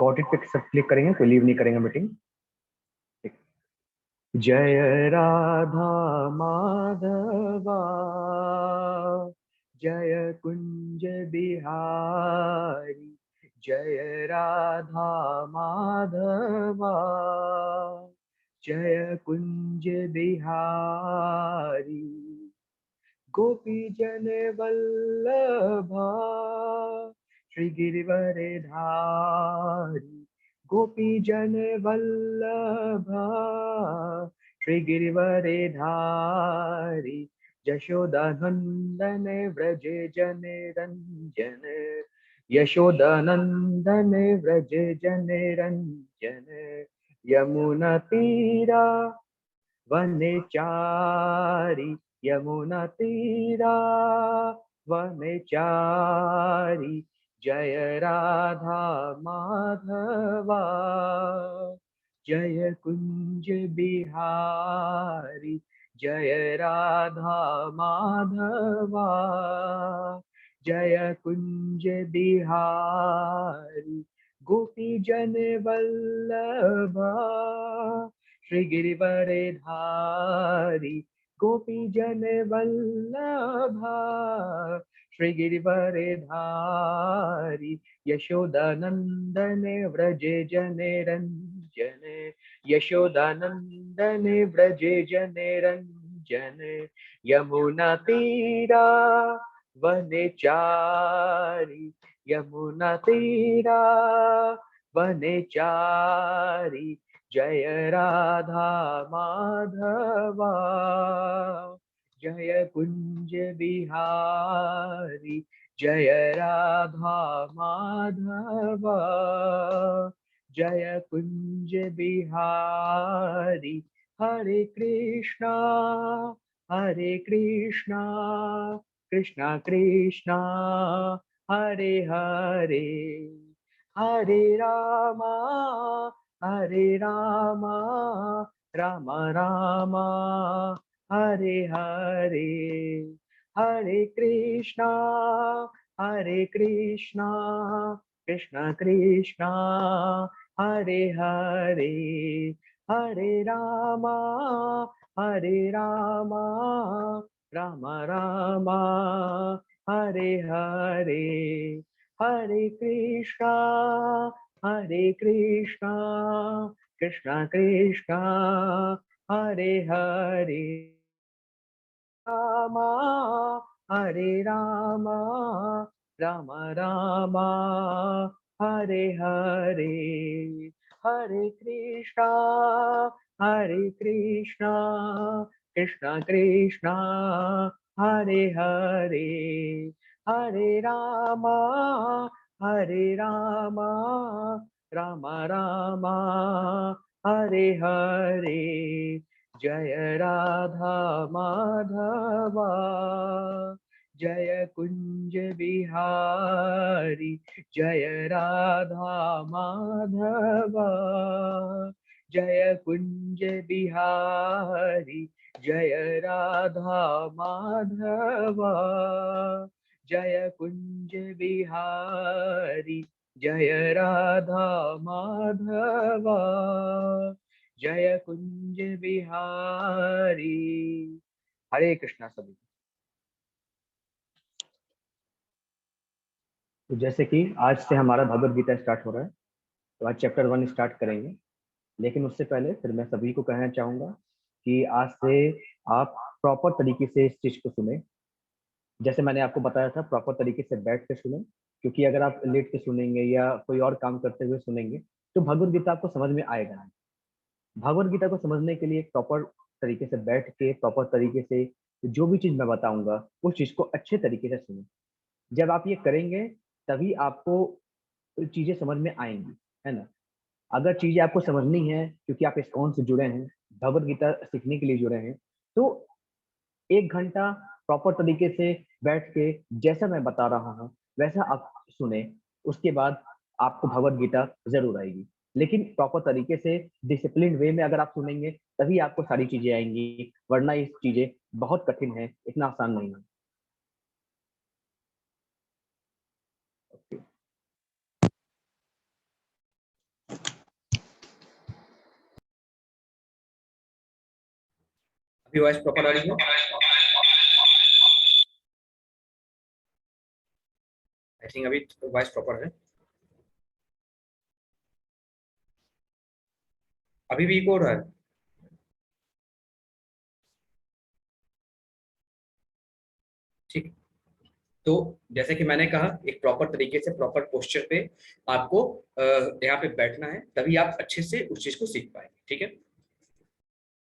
Got it पे सब click करेंगे तो लीव नहीं करेंगे मीटिंग। जय राधा माधवा, जय कुंज बिहारी, जय राधा माधवा, जय कुंज बिहारी, गोपी जन वल्लभा, श्री गिरिवर धारी, गोपी जन वल्लभा, श्री गिरिवर धारी, यशोदा नंदन व्रज जन रंजन, यशोदा नंदन व्रज जन रंजन, यमुना तीरा वनचारी, यमुना तीरा वनचारी, जय राधा माधवा, जय कुंज बिहारी, जय राधा माधवा, जय कुंज बिहारी, गोपी जन वल्लभा, श्री गिरिवर धारी, गोपी जन वल्लभा, श्री गिरिवर धारी, यशोदा नंदन व्रज जन रंजन, यशोदा नंदन व्रज जन रंजन, यमुना तीरा वनचारी, यमुना तीरा वनचारी, जय राधा माधवा, जय कुंज बिहारी, जय राधा माधवा, जय कुंज बिहारी, हरे कृष्णा कृष्णा कृष्णा हरे हरे, हरे रामा राम राम हरे हरे, हरे कृष्णा कृष्णा कृष्णा हरे हरे, हरे रामा राम राम हरे हरे, हरे कृष्णा कृष्णा कृष्णा हरे हरे, रामा राम राम हरे हरे, हरे कृष्णा कृष्णा कृष्णा हरे हरे, हरे रामा राम राम हरे हरे, जय राधा माधवा, जय कुंज बिहारी, जय राधा माधवा, जय कुंज बिहारी, जय राधा माधवा, जय कुंज बिहारी, जय राधा माधवा, जय कुंज बिहारी। हरे कृष्णा सभी। तो जैसे कि आज से हमारा भगवत गीता स्टार्ट हो रहा है, तो आज चैप्टर 1 स्टार्ट करेंगे। लेकिन उससे पहले फिर मैं सभी को कहना चाहूंगा कि आज से आप प्रॉपर तरीके से इस चीज को सुने। जैसे मैंने आपको बताया था, प्रॉपर तरीके से बैठ के सुने, क्योंकि अगर आप लेट के सुनेंगे या कोई और काम करते हुए सुनेंगे तो भगवत गीता आपको समझ में आएगा नहीं। भगवत गीता को समझने के लिए प्रॉपर तरीके से बैठ के, प्रॉपर तरीके से जो भी चीज मैं बताऊंगा उस चीज को अच्छे तरीके से सुने। जब आप ये करेंगे तभी आपको चीजें समझ में आएंगी, है ना। अगर चीजें आपको समझनी है क्योंकि आप इस्कॉन से जुड़े हैं, भगवत गीता सीखने के लिए जुड़े हैं, तो 1 घंटा प्रॉपर तरीके से बैठ के जैसा मैं बता रहा हूँ वैसा आप सुने, उसके बाद आपको भगवत गीता जरूर आएगी। लेकिन प्रॉपर तरीके से डिसिप्लिन वे में अगर आप सुनेंगे तभी आपको सारी चीजें आएंगी, वरना ये चीजें बहुत कठिन है, इतना आसान नहीं है। अभी वॉइस प्रॉपर आ रही है? आई थिंक अभी वॉइस प्रॉपर है। अभी भी इको हो रहा है? ठीक। तो जैसे कि मैंने कहा, एक प्रॉपर तरीके से प्रॉपर पोस्चर पे आपको यहाँ पे बैठना है, तभी आप अच्छे से उस चीज को सीख पाएंगे। ठीक है।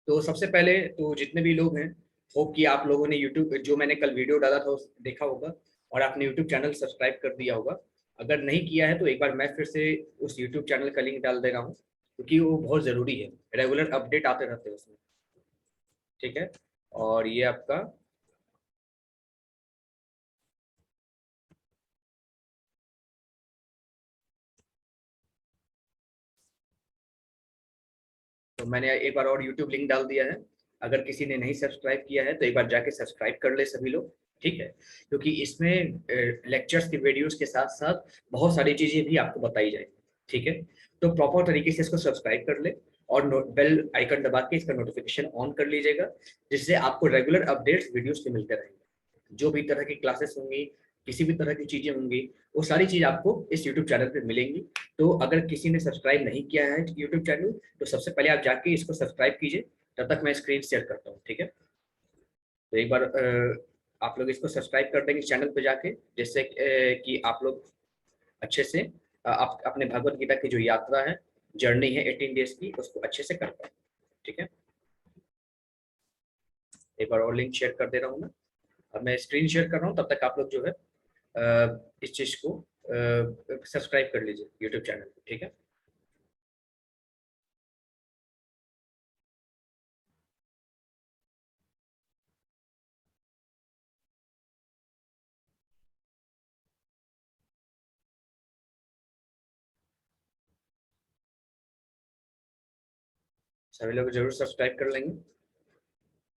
तो सबसे पहले तो जितने भी लोग हैं, होप कि आप लोगों ने यूट्यूब जो मैंने कल वीडियो डाला था उस देखा होगा, और आपने यूट्यूब चैनल सब्सक्राइब कर दिया होगा। अगर नहीं किया है तो एक बार मैं फिर से उस यूट्यूब चैनल का लिंक डाल दे रहा हूँ, क्योंकि वो बहुत ज़रूरी है, रेगुलर अपडेट आते रहते हैं उसमें। ठीक है। और ये आपका तो मैंने एक बार और यूट्यूब लिंक डाल दिया है। अगर किसी ने नहीं सब्सक्राइब किया है तो एक बार जाके सब्सक्राइब कर ले सभी लोग। ठीक है। क्योंकि इसमें लेक्चर्स के वीडियोस के साथ साथ बहुत सारी चीजें भी आपको बताई जाएंगी। ठीक है। तो प्रॉपर तरीके से इसको सब्सक्राइब कर ले, और बेल आइकन दबा के इसका नोटिफिकेशन ऑन कर लीजिएगा, जिससे आपको रेगुलर अपडेट्स वीडियोस के मिलते रहेंगे। जो भी तरह की क्लासेस होंगी, किसी भी तरह की चीजें होंगी, वो सारी चीज आपको इस यूट्यूब चैनल पे मिलेंगी। तो अगर किसी ने सब्सक्राइब नहीं किया है यूट्यूब चैनल, तो सबसे पहले आप जाके इसको सब्सक्राइब कीजिए। तब तक मैं स्क्रीन शेयर करता हूँ। ठीक है। तो एक बार आप लोग इसको सब्सक्राइब कर देंगे चैनल पे जाके, जिससे कि आप लोग अच्छे से आप अपने भगवत गीता की जो यात्रा है, जर्नी है 18 डेज की, उसको अच्छे से कर पाए। ठीक है। एक बार और लिंक शेयर कर दे रहा हूँ मैं। अब मैं स्क्रीन शेयर कर रहा हूँ, तब तक आप लोग जो है इस चीज को सब्सक्राइब कर लीजिए यूट्यूब चैनल पे। ठीक है। सभी लोग जरूर सब्सक्राइब कर लेंगे।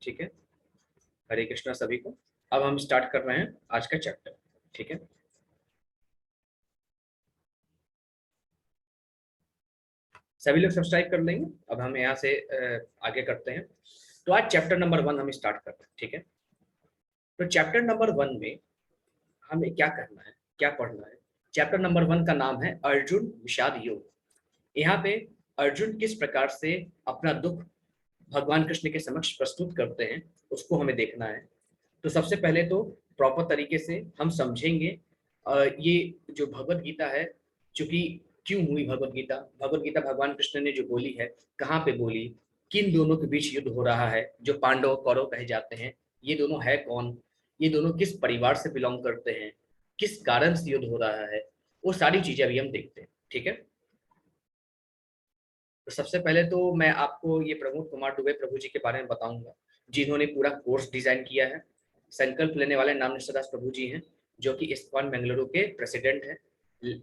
ठीक है। हरे कृष्णा सभी को। अब हम स्टार्ट कर रहे हैं आज का चैप्टर। ठीक है। सभी लोग सब्सक्राइब कर लेंगे। अब हम यहाँ से आगे करते हैं। तो आज चैप्टर नंबर 1 हम स्टार्ट कर रहे हैं। ठीक है। तो चैप्टर नंबर 1 में हमें क्या करना है, क्या पढ़ना है? चैप्टर नंबर 1 का नाम है अर्जुन विषाद योग। यहाँ पे अर्जुन किस प्रकार से अपना दुख भगवान कृष्ण के समक्ष प्रस्तुत करते हैं, उसको हमें देखना है। तो सबसे पहले तो प्रॉपर तरीके से हम समझेंगे ये जो भगवत गीता है, चूंकि क्यों हुई भगवत गीता भगवान कृष्ण ने जो बोली है, कहाँ पे बोली, किन दोनों के बीच युद्ध हो रहा है, जो पांडव कौरव कहे जाते हैं, ये दोनों है कौन, ये दोनों किस परिवार से बिलोंग करते हैं, किस कारण से युद्ध हो रहा है, वो सारी चीजें अभी हम देखते हैं। ठीक है। तो सबसे पहले तो मैं आपको ये प्रमोद कुमार दुबे प्रभु जी के बारे में बताऊंगा, जिन्होंने पूरा कोर्स डिजाइन किया है। संकल्प लेने वाले नाम निष्ठा दास प्रभु जी हैं, जो कि इस्कॉन बेंगलुरु के प्रेसिडेंट हैं।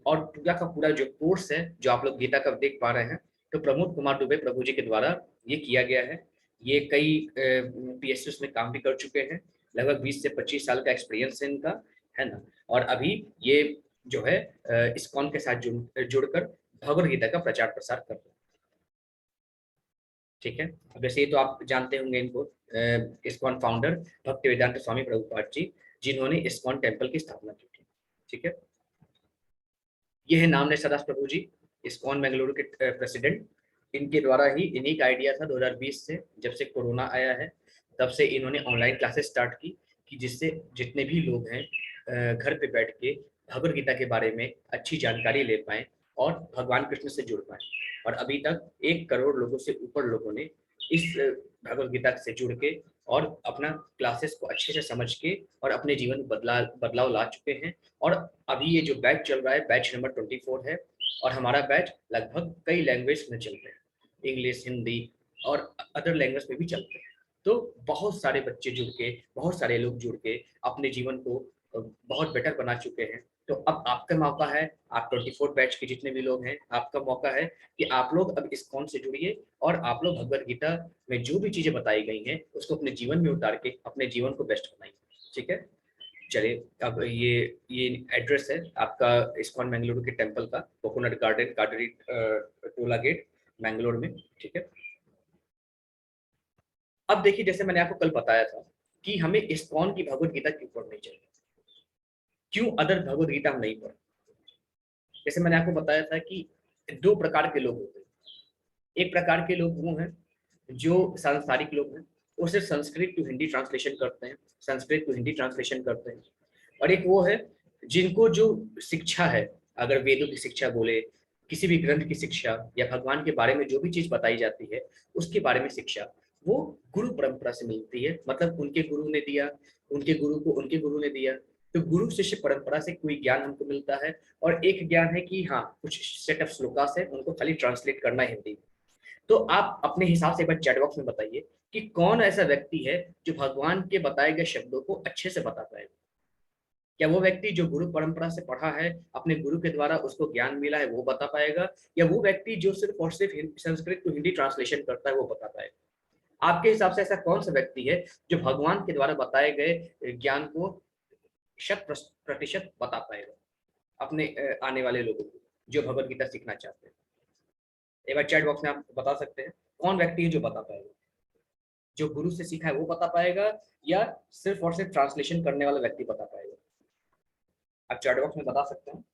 और पूरा का पूरा जो कोर्स है, जो आप लोग गीता का देख पा रहे हैं, तो प्रमोद कुमार दुबे प्रभु जी के द्वारा ये किया गया है। ये कई पीएसयू में काम भी कर चुके हैं। लगभग 20 से 25 साल का एक्सपीरियंस है इनका, है ना। और अभी ये जो है इस्कॉन के साथ जुड़कर भगवद गीता का प्रचार प्रसार कर रहे हैं। ठीक है। अब वैसे तो आप जानते होंगे इनको, इस्कॉन फाउंडर भक्ति वेदांत स्वामी प्रभुपाद जी, जिन्होंने इस्कॉन टेम्पल की स्थापना की थी। ठीक है। ये है नामने सदास प्रभु जी, इस्कॉन बेंगलुरु के प्रेसिडेंट। इनके द्वारा ही, इन्हीं का आइडिया था 2020 से, जब से कोरोना आया है तब से इन्होंने ऑनलाइन क्लासेस स्टार्ट की, कि जिससे जितने भी लोग हैं घर पे बैठ के भगवद गीता के बारे में अच्छी जानकारी ले पाएं और भगवान कृष्ण से जुड़ पाएं। और अभी तक 1 करोड़ लोगों से ऊपर लोगों ने इस भगवद गीता से जुड़ के और अपना क्लासेस को अच्छे से समझ के और अपने जीवन में बदलाव ला चुके हैं। और अभी ये जो बैच चल रहा है, बैच नंबर 24 है, और हमारा बैच लगभग कई लैंग्वेज में चलते हैं, इंग्लिश, हिंदी और अदर लैंग्वेज में भी चलते हैं। तो बहुत सारे बच्चे जुड़ के, बहुत सारे लोग जुड़ के अपने जीवन को बहुत बेटर बना चुके हैं। तो अब आपका मौका है, आप 24 बैच के जितने भी लोग हैं, आपका मौका है कि आप लोग अब इस कौन से जुड़िए, और आप लोग भगवद गीता में जो भी चीजें बताई गई हैं उसको अपने जीवन में उतार के अपने जीवन को बेस्ट बनाइए। ठीक है। चलिए, अब ये एड्रेस है आपका इस्कॉन बेंगलुरु के टेम्पल का, कोकोनट गार्डन, काडरी टोला गेट, मैंगलोर में। ठीक है। अब देखिए, जैसे मैंने आपको कल बताया था कि हमें इस्कॉन की भगवत गीता क्यों पढ़नी चाहिए, क्यों अदर भगवत गीता हम नहीं पढ़। जैसे मैंने आपको बताया था कि दो प्रकार के लोग होते हैं। एक प्रकार के लोग वो हैं जो सांसारिक लोग हैं, वो सिर्फ संस्कृत टू हिंदी ट्रांसलेशन करते हैं, संस्कृत टू हिंदी ट्रांसलेशन करते हैं। और एक वो है जिनको जो शिक्षा है, अगर वेदों की शिक्षा बोले, किसी भी ग्रंथ की शिक्षा या भगवान के बारे में जो भी चीज बताई जाती है उसके बारे में शिक्षा, वो गुरु परंपरा से मिलती है। मतलब उनके गुरु ने दिया, उनके गुरु को उनके गुरु ने दिया। तो गुरु शिष्य परंपरा से कोई ज्ञान हमको मिलता है। और एक ज्ञान है कि हाँ, कुछ सेट ऑफ श्लोकास है, उनको खाली ट्रांसलेट करना है हिंदी। तो आप अपने हिसाब से एक बार चैट बॉक्स में बताइए कि कौन ऐसा व्यक्ति है जो भगवान के बताए गए शब्दों को अच्छे से बता पाएगा। क्या वो व्यक्ति जो गुरु परंपरा से पढ़ा है, अपने गुरु के द्वारा उसको ज्ञान मिला है, वो बता पाएगा, या वो व्यक्ति जो सिर्फ और सिर्फ संस्कृत टू हिंदी ट्रांसलेशन करता है वो बता पाएगा। आपके हिसाब से ऐसा कौन सा व्यक्ति है जो भगवान के द्वारा बताए गए ज्ञान को 100% बता पाएगा अपने आने वाले लोगों को जो भगवत गीता सीखना चाहते हैं। एक बार चैट बॉक्स में आप बता सकते हैं कौन व्यक्ति है जो बता पाएगा, जो गुरु से सीखा है वो बता पाएगा, या सिर्फ और सिर्फ ट्रांसलेशन करने वाला व्यक्ति बता पाएगा। आप चैट बॉक्स में बता सकते हैं।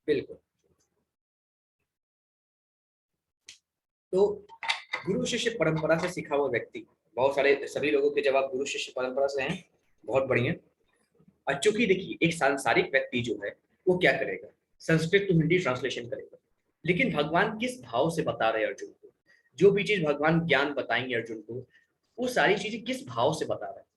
बिल्कुल। तो गुरु शिष्य परंपरा से सीखा हुआ व्यक्ति, बहुत सारे सभी लोगों के जवाब गुरु शिष्य परंपरा से हैं, बहुत बढ़िया। और चूंकि देखिए एक सांसारिक व्यक्ति जो है वो क्या करेगा, संस्कृत टू हिंदी ट्रांसलेशन करेगा। लेकिन भगवान किस भाव से बता रहे हैं अर्जुन को, जो भी चीज भगवान ज्ञान बताएंगे अर्जुन को, वो सारी चीजें किस भाव से बता रहे हैं।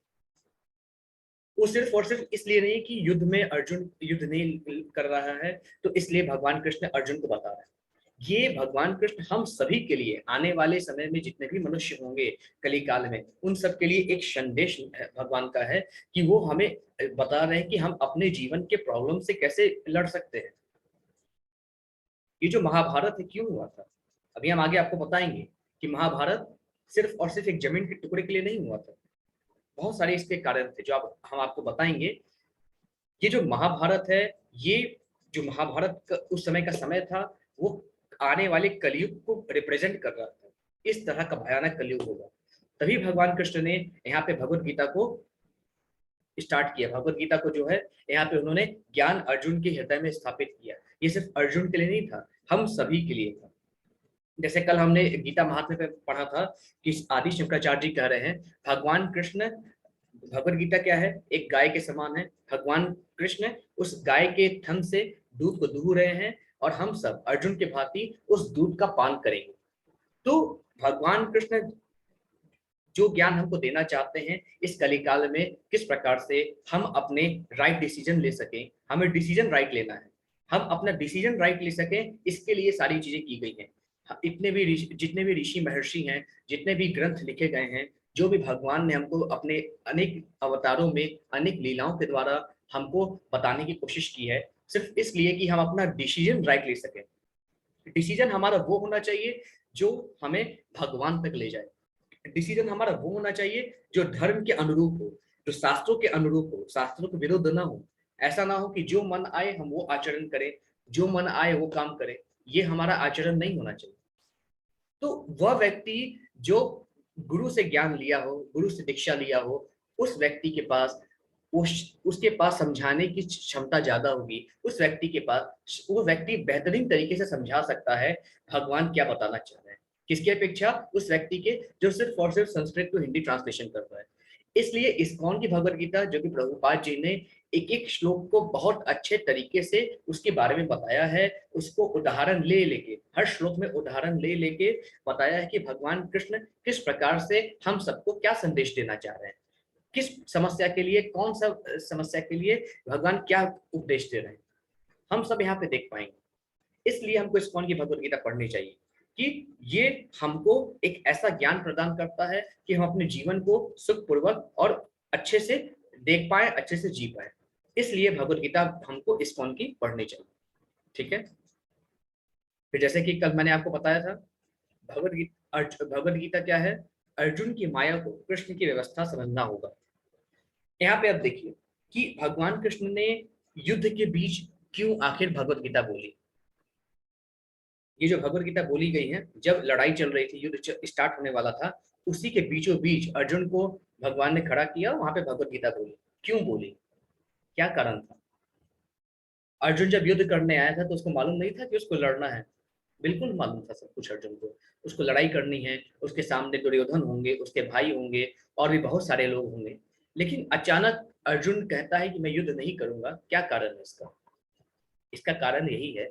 वो सिर्फ और सिर्फ इसलिए नहीं कि युद्ध में अर्जुन युद्ध नहीं कर रहा है तो इसलिए भगवान कृष्ण अर्जुन को बता रहे हैं। ये भगवान कृष्ण हम सभी के लिए, आने वाले समय में जितने भी मनुष्य होंगे कली काल में, उन सब के लिए एक संदेश भगवान का है कि वो हमें बता रहे हैं कि हम अपने जीवन के प्रॉब्लम से कैसे लड़ सकते हैं। ये जो महाभारत है क्यों हुआ था, अभी हम आगे आपको बताएंगे कि महाभारत सिर्फ और सिर्फ एक जमीन के टुकड़े के लिए नहीं हुआ था। बहुत सारे इसके कारण थे जो हम आपको बताएंगे। ये जो महाभारत है, ये जो महाभारत का उस समय का समय था, वो आने वाले कलयुग को रिप्रेजेंट कर रहा था। इस तरह का भयानक कलयुग होगा, तभी भगवान कृष्ण ने यहाँ पे भगवत गीता को स्टार्ट किया। भगवत गीता को जो है यहाँ पे उन्होंने ज्ञान अर्जुन के हृदय में स्थापित किया। ये सिर्फ अर्जुन के लिए नहीं था, हम सभी के लिए था। जैसे कल हमने गीता महात्म्य पे पढ़ा था कि आदि शंकराचार्य जी कह रहे हैं भगवान कृष्ण, भगवत गीता क्या है, एक गाय के समान है। भगवान कृष्ण उस गाय के थन से दूध को दूह रहे हैं और हम सब अर्जुन के भांति उस दूध का पान करेंगे। तो भगवान कृष्ण जो ज्ञान हमको देना चाहते हैं इस कलिकाल में, किस प्रकार से हम अपने राइट डिसीजन ले सकें, हमें डिसीजन राइट लेना है, हम अपना डिसीजन राइट ले सकें, इसके लिए सारी चीजें की गई हैं। जितने भी ऋषि महर्षि हैं, जितने भी ग्रंथ लिखे गए हैं, जो भी भगवान ने हमको अपने अनेक अवतारों में अनेक लीलाओं के द्वारा हमको बताने की कोशिश की है, सिर्फ इसलिए कि हम अपना डिसीजन राइट ले सकें। डिसीजन हमारा वो होना चाहिए जो हमें भगवान तक ले जाए। डिसीजन हमारा वो होना चाहिए जो धर्म के अनुरूप हो, जो शास्त्रों के अनुरूप हो, शास्त्रों के विरुद्ध ना हो। ऐसा ना हो कि जो मन आए हम वो आचरण करें, जो मन आए वो काम करें। ये हमारा आचरण नहीं होना चाहिए। तो वह व्यक्ति जो गुरु से ज्ञान लिया हो, गुरु से दीक्षा लिया हो, उस व्यक्ति के पास उसके पास समझाने की क्षमता ज्यादा होगी। उस व्यक्ति के पास वो व्यक्ति बेहतरीन तरीके से समझा सकता है भगवान क्या बताना चाह रहे हैं। किसकी अपेक्षा, उस व्यक्ति के जो सिर्फ और सिर्फ संस्कृत को हिंदी ट्रांसलेशन कर रहा है। इसलिए इस्कॉन की भगवत गीता जो कि प्रभुपाद जी ने एक एक श्लोक को बहुत अच्छे तरीके से उसके बारे में बताया है, उसको उदाहरण ले लेके, हर श्लोक में उदाहरण ले लेके बताया है कि भगवान कृष्ण किस प्रकार से हम सबको क्या संदेश देना चाह रहे हैं, किस समस्या के लिए, कौन सा समस्या के लिए भगवान क्या उपदेश दे रहे हैं, हम सब यहाँ पे देख पाएंगे। इसलिए हमको इस्कॉन की भगवत गीता पढ़नी चाहिए कि ये हमको एक ऐसा ज्ञान प्रदान करता है कि हम अपने जीवन को सुखपूर्वक और अच्छे से देख पाए, अच्छे से जी पाए। इसलिए भगवत गीता हमको इस्कॉन की पढ़नी चाहिए। ठीक है। फिर जैसे कि कल मैंने आपको बताया था, भगवत गीता क्या है, अर्जुन की माया को कृष्ण की व्यवस्था समझना होगा। यहाँ पे अब देखिए कि भगवान कृष्ण ने युद्ध के बीच क्यों आखिर भगवत गीता बोली। ये जो भगवत गीता बोली गई है, जब लड़ाई चल रही थी, युद्ध स्टार्ट होने वाला था, उसी के बीचों बीच अर्जुन को भगवान ने खड़ा किया, वहां पे भगवत गीता बोली। क्यों बोली, क्या कारण था? अर्जुन जब युद्ध करने आया था तो उसको मालूम नहीं था कि उसको लड़ना है? बिल्कुल मालूम था सब कुछ अर्जुन को। उसको लड़ाई करनी है, उसके सामने दुर्योधन होंगे, उसके भाई होंगे, और भी बहुत सारे लोग होंगे। लेकिन अचानक अर्जुन कहता है कि मैं युद्ध नहीं करूंगा। क्या कारण है इसका? इसका कारण यही है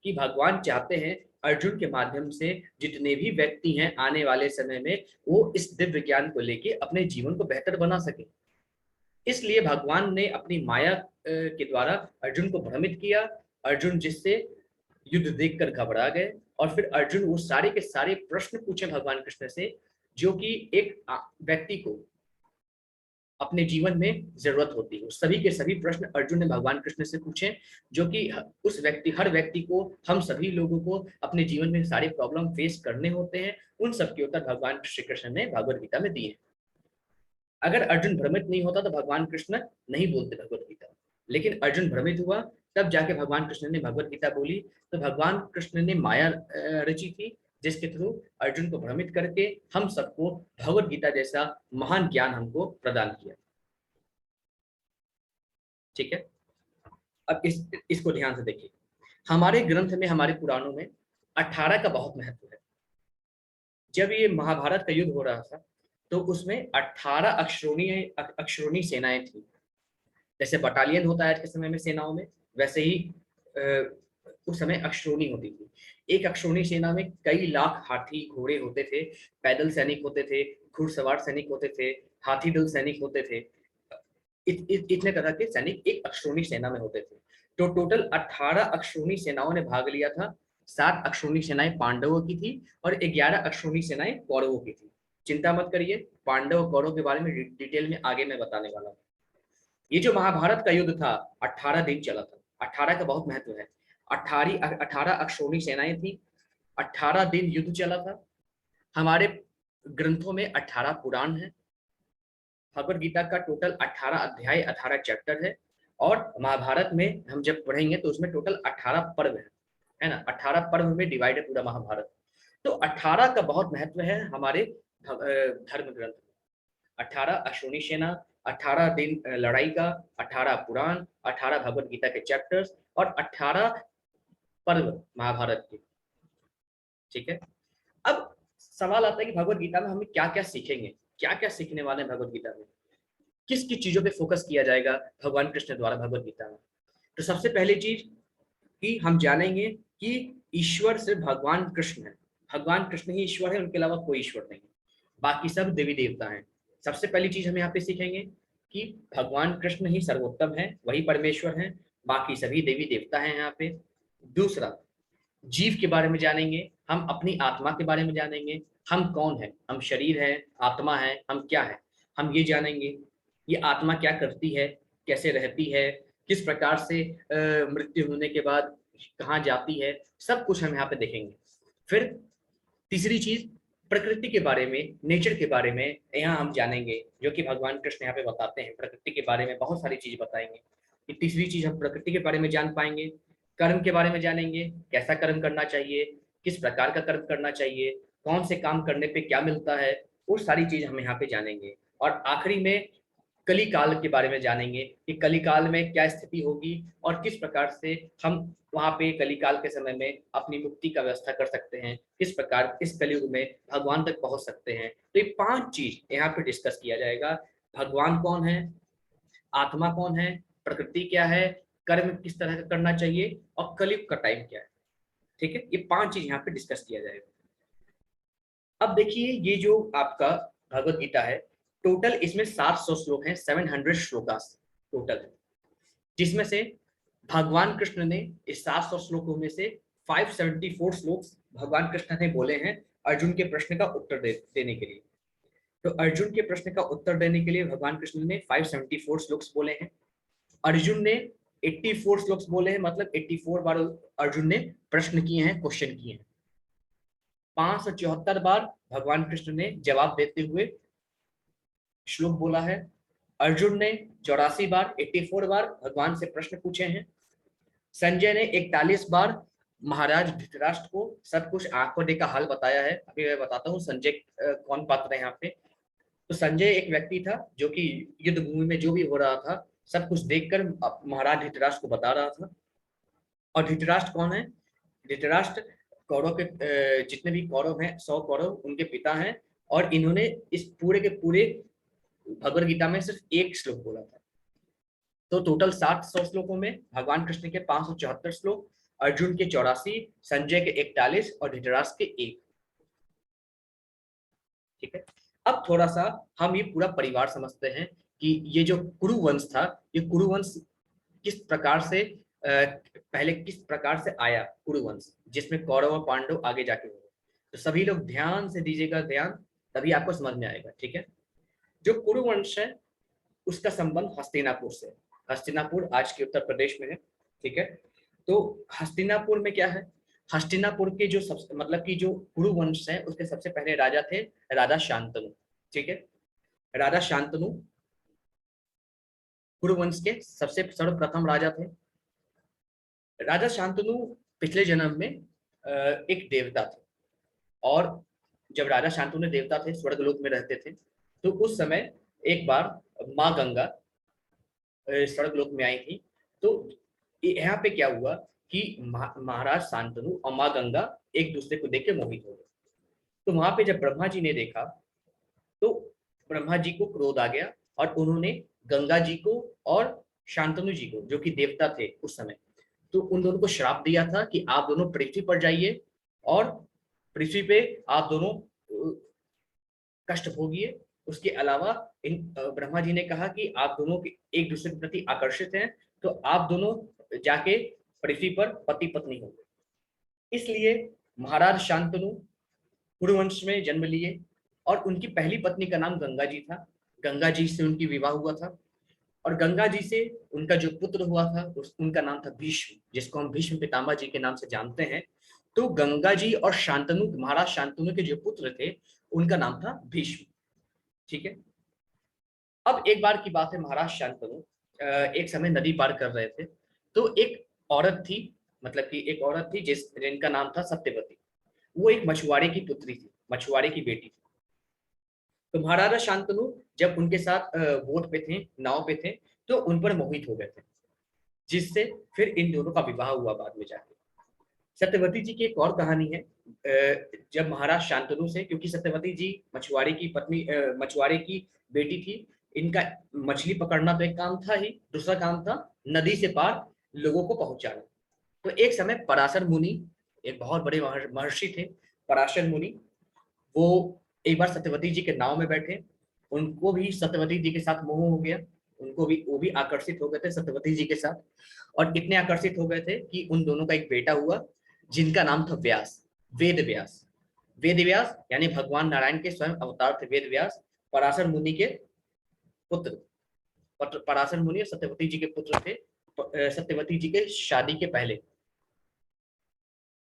कि भगवान चाहते हैं अर्जुन के माध्यम से जितने भी व्यक्ति हैं आने वाले समय में, वो इस दिव्य ज्ञान को लेके अपने जीवन को बेहतर बना सके। इसलिए भगवान ने अपनी माया के द्वारा अर्जुन को भ्रमित किया। अर्जुन जिससे युद्ध देखकर घबरा गए, और फिर अर्जुन वो सारे के सारे प्रश्न पूछे भगवान कृष्ण से, जो कि एक व्यक्ति को अपने जीवन में जरूरत होती है। सभी के सभी प्रश्न अर्जुन ने भगवान कृष्ण से पूछे, जो कि हर व्यक्ति को, हम सभी लोगों को अपने जीवन में सारे प्रॉब्लम फेस करने होते हैं। उन सब के उत्तर भगवान श्री कृष्ण ने भगवत गीता में दिए। अगर अर्जुन भ्रमित नहीं होता तो भगवान कृष्ण नहीं बोलते भगवत गीता, लेकिन अर्जुन भ्रमित हुआ, तब जाके भगवान कृष्ण ने भगवत गीता बोली। तो भगवान कृष्ण ने माया रची थी, जिसके थ्रू अर्जुन को भ्रमित करके हम सबको भगवत गीता जैसा महान ज्ञान हमको प्रदान किया। ठीक है, अब इसको ध्यान से देखिए। हमारे ग्रंथ में, हमारे पुराणों में 18 का बहुत महत्व है। जब ये महाभारत का युद्ध हो रहा था तो उसमें 18 अक्षरोणी सेनाएं थी। जैसे बटालियन होता है आज के समय में सेनाओं में, वैसे ही उस समय अक्षरोणी होती थी। एक अक्षरोणी सेना में कई लाख हाथी घोड़े होते थे, पैदल सैनिक होते थे, घुड़सवार सैनिक होते थे, हाथी दल सैनिक होते थे। इतने तरह के सैनिक एक अक्षरोणी सेना में होते थे। तो टोटल 18 अक्षरोणी सेनाओं ने भाग लिया था। 7 अक्षरोणी सेनाएं पांडवों की थी और 11 अक्षरोणी सेनाएं कौरवों की थी। चिंता मत करिए, पांडव कौरव के बारे में डिटेल में आगे मैं बताने वाला हूँ। ये जो महाभारत का युद्ध था 18 दिन चला था। 18 का बहुत महत्व है। 18 अक्षौणी सेनाएं थी, 18 दिन युद्ध चला था। हमारे ग्रंथों में 18 पुराण है। भगवत गीता का टोटल 18 अध्याय, 18 चैप्टर है। और महाभारत में हम जब पढ़ेंगे तो उसमें टोटल 18 पर्व है ना। 18 पर्व में डिवाइड है पूरा महाभारत। तो 18 का बहुत महत्व है हमारे धर्म ग्रंथ में। 18 अश्विनी सेना, 18 दिन लड़ाई का, 18 पुराण, 18 भगवत गीता के चैप्टर्स और 18 पर्व महाभारत के। ठीक है, अब सवाल आता है कि भगवत गीता में हमें क्या क्या सीखेंगे, क्या क्या सीखने वाले हैं भगवत गीता में, किस किस चीजों पे फोकस किया जाएगा भगवान कृष्ण द्वारा भगवत गीता में। तो सबसे पहली चीज कि हम जानेंगे कि ईश्वर सिर्फ भगवान कृष्ण है। भगवान कृष्ण ही ईश्वर है, उनके अलावा कोई ईश्वर नहीं है, बाकी सब देवी देवता हैं। सबसे पहली चीज हम यहाँ पे सीखेंगे कि भगवान कृष्ण ही सर्वोत्तम है, वही परमेश्वर है, बाकी सभी देवी देवता हैं यहाँ पे। दूसरा, जीव के बारे में जानेंगे, हम अपनी आत्मा के बारे में जानेंगे। हम कौन है, हम शरीर है, आत्मा है, हम क्या है, हम ये जानेंगे। ये आत्मा क्या करती है, कैसे रहती है, किस प्रकार से मृत्यु होने के बाद कहाँ जाती है, सब कुछ हम यहाँ पे देखेंगे। फिर तीसरी चीज, प्रकृति के बारे में, नेचर के बारे में यहाँ हम जानेंगे, जो कि भगवान कृष्ण यहाँ पे बताते हैं। प्रकृति के बारे में बहुत सारी चीज बताएंगे। ये तीसरी चीज, हम प्रकृति के बारे में जान पाएंगे। कर्म के बारे में जानेंगे, कैसा कर्म करना चाहिए, किस प्रकार का कर्म करना चाहिए, कौन से काम करने पे क्या मिलता है, वो सारी चीज हम यहाँ पे जानेंगे। और आखिरी में कली काल के बारे में जानेंगे कि कली काल में क्या स्थिति होगी और किस प्रकार से हम वहां पे कली काल के समय में अपनी मुक्ति का व्यवस्था कर सकते हैं, किस प्रकार इस कलयुग में भगवान तक पहुंच सकते हैं। तो ये 5 चीज यहाँ पे डिस्कस किया जाएगा। भगवान कौन है, आत्मा कौन है, प्रकृति क्या है, कर्म किस तरह का करना चाहिए, और कलयुग का टाइम क्या है। ठीक है, ये 5 चीज यहाँ पे डिस्कस किया जाएगा। अब देखिए, ये जो आपका भगवत गीता है, टोटल इसमें 700 श्लोक हैं, 700 श्लोकास टोटल है, जिसमें से भगवान कृष्ण ने इस 700 श्लोकों में से 574 श्लोक भगवान कृष्ण ने बोले हैं अर्जुन के प्रश्न का उत्तर देने के लिए। तो अर्जुन के प्रश्न का उत्तर देने के लिए भगवान कृष्ण ने 574 श्लोक बोले हैं। अर्जुन ने 84 श्लोक बोले हैं, मतलब 84 बार अर्जुन ने प्रश्न किए हैं, क्वेश्चन किए हैं। 574 बार भगवान कृष्ण ने जवाब देते हुए श्लोक बोला है। अर्जुन ने 84 बार, 84 बार भगवान से प्रश्न पूछे हैं। संजय ने 41 बार महाराज धृतराष्ट्र को सब कुछ आंखों देखा हाल बताया है। अभी मैं बताता हूँ संजय कौन पात्र है यहाँ पे। तो संजय एक व्यक्ति था जो कि युद्ध भूमि में जो भी हो रहा था सब कुछ देखकर महाराज धृतराष्ट्र को बता रहा था। और धृतराष्ट्र कौन है? धृतराष्ट्र कौरव के जितने भी कौरव हैं 100 कौरव उनके पिता हैं। और इन्होंने इस पूरे के पूरे भगवद गीता में सिर्फ एक श्लोक बोला था। तो टोटल 700 श्लोकों में भगवान कृष्ण के 574 श्लोक, अर्जुन के 84, संजय के 41 और धृतराष्ट्र के 1। ठीक है, अब थोड़ा सा हम ये पूरा परिवार समझते हैं कि ये जो कुरु वंश था, ये कुरु वंश किस प्रकार से पहले किस प्रकार से आया कुरु वंश, जिसमें कौरव और पांडव आगे जाके हुए। तो सभी लोग ध्यान से दीजिएगा ध्यान, तभी आपको समझ में आएगा। ठीक है, जो कुरु वंश है उसका संबंध हस्तिनापुर से। हस्तिनापुर आज के उत्तर प्रदेश में है। ठीक है, तो हस्तिनापुर में क्या है, हस्तिनापुर के जो मतलब कि जो कुरु वंश है उसके सबसे पहले राजा थे राजा शांतनु। ठीक है, राजा शांतनु कुरु वंश के सबसे सर्वप्रथम राजा थे। राजा शांतनु पिछले जन्म में एक देवता थे। और जब राजा शांतनु देवता थे, स्वर्गलोक में रहते थे, तो उस समय एक बार माँ गंगा स्वर्गलोक में आई थी। तो यहाँ पे क्या हुआ कि महाराज शांतनु और माँ गंगा एक दूसरे को देख के मोहित हो गए। तो वहां पे जब ब्रह्मा जी ने देखा तो ब्रह्मा जी को क्रोध आ गया और उन्होंने गंगा जी को और शांतनु जी को, जो कि देवता थे उस समय, तो उन दोनों को श्राप दिया था कि आप दोनों पृथ्वी पर जाइए और पृथ्वी पे आप दोनों कष्ट भोगिए। उसके अलावा इन ब्रह्मा जी ने कहा कि आप दोनों एक दूसरे के प्रति आकर्षित हैं, तो आप दोनों जाके पृथ्वी पर पति पत्नी होंगे। इसलिए महाराज शांतनु कुरुवंश में जन्म लिए और उनकी पहली पत्नी का नाम गंगा जी था। गंगा जी से उनकी विवाह हुआ था और गंगा जी से उनका जो पुत्र हुआ था उनका नाम था भीष्म, जिसको हम भीष्म पितामह जी के नाम से जानते हैं। तो गंगा जी और शांतनु, महाराज शांतनु के जो पुत्र थे उनका नाम था भीष्म। ठीक है, अब एक बार की बात है, महाराज शांतनु एक समय नदी पार कर रहे थे। तो एक औरत थी, मतलब कि एक औरत थी जिनका नाम था सत्यवती। वो एक मछुआरे की पुत्री थी, मछुआरे की बेटी थी। तो महाराजा शांतनु जब उनके साथ बोट पे थे, नाव पे थे, तो उन पर मोहित हो गए थे, जिससे फिर इन दोनों का विवाह हुआ बाद में जाके। सत्यवती जी की एक और कहानी है। जब महाराज शांतनु से, क्योंकि सत्यवती जी मछुआरे की पत्नी, मछुआरे की बेटी थी, इनका मछली पकड़ना तो एक काम था ही, दूसरा काम था नदी से पार लोगों को पहुंचाना। तो एक समय पराशर मुनि, एक बहुत बड़े महर्षि थे पराशर मुनि, वो एक बार सत्यवती जी के नाव में बैठे। उनको भी सत्यवती जी के साथ मोह हो गया, उनको भी, वो भी आकर्षित हो गए थे सत्यवती जी के साथ। और इतने आकर्षित हो गए थे कि उन दोनों का एक बेटा हुआ जिनका नाम था व्यास, वेद व्यास। वेद व्यास यानी भगवान नारायण के स्वयं अवतार थे वेद व्यास, पराशर मुनि के पुत्र। पराशर मुनि और सत्यवती जी के पुत्र थे, सत्यवती जी के शादी के पहले।